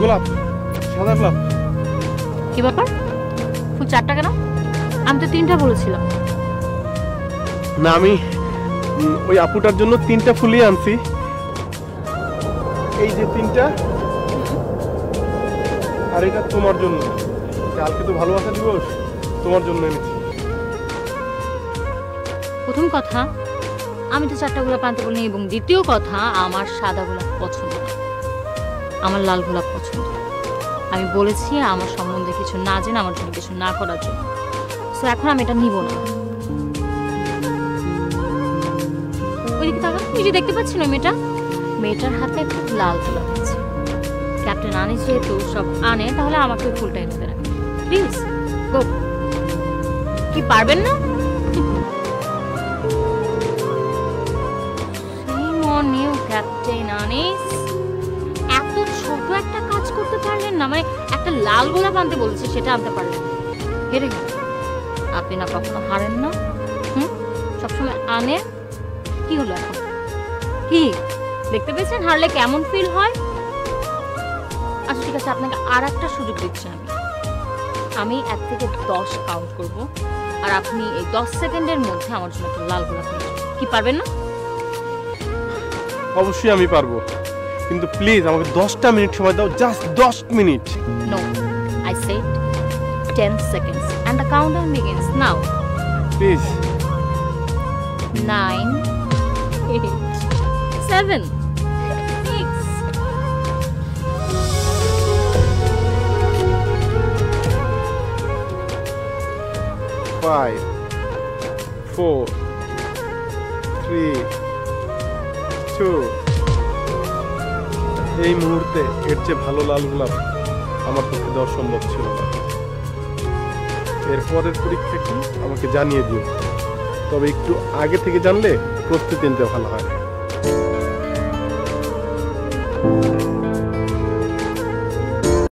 গোলাপ, সাদা গোলাপ। কি ব্যাপার, ফুল 4টা কেন? আমি তো 3টা বলেছিলাম। না, আমি ওই আপুটার জন্য 3টা ফুলই আনছি। এই যে 3টা, আর এটা তোমার জন্য। কালকে তো ভালোবাসা দিবস, তোমার জন্য এনেছি। প্রথম কথা, আমি তো 4টা গোলাপ আনতে বলিনি, এবং দ্বিতীয় কথা, আমার সাদা গোলাপ পছন্দ না, আমার লাল গোলাপ পছন্দ। আমি বলেছি আমার সম্বন্ধে কিছু না জেনে আমার জন্য কিছু না করার জন্য। সো এখন আমি এটা নিব না। ওইদিকে তাকান, ওই যে দেখতে পাচ্ছেন ওই মেয়েটার হাতে একটা লাল গোলাপ আছে। ক্যাপ্টেন আনিস যেহেতু সব আনে, তাহলে আমাকে ওই ফুলটা এনে দেন প্লিজ। গো। কি পারবেন না? ক্যাপ্টেন আনিস, এত ছোট একটা কাজ করতে পারলেন না? মানে একটা লাল গোলাপ আনতে বলেছে, সেটা আনতে পারলেন? হেরে গেল। আপনি না কখনো হারেন না, সবসময় আনে। কি হলো এখন? কি দেখতে পেয়েছেন হারলে কেমন ফিল হয়? আচ্ছা ঠিক আছে, আপনাকে আর একটা সুযোগ দিচ্ছি। আমি 1 থেকে 10 কাউন্ট করব, আর আপনি এই 10 সেকেন্ডের মধ্যে আমার জন্য একটা লাল গোলাপ নিয়ে আসবেন। কি পারবেন না? অবশ্যই আমি পারবো, কিন্তু প্লিজ আমাকে 10টা মিনিট সময় দাও, just 10 minute. No, I said 10 seconds and the countdown begins now. Please. 9, 8, 7, 6. 5, 4, 3, 2। এই মুহূর্তে এর চেয়ে ভালো লাল গোলাপ আমার পক্ষে দেওয়া সম্ভব ছিল না। এরপরের পরীক্ষা কি আমাকে জানিয়ে দিও, তবে একটু আগে থেকে জানলে প্রস্তুতি নিতে ভালো হয়।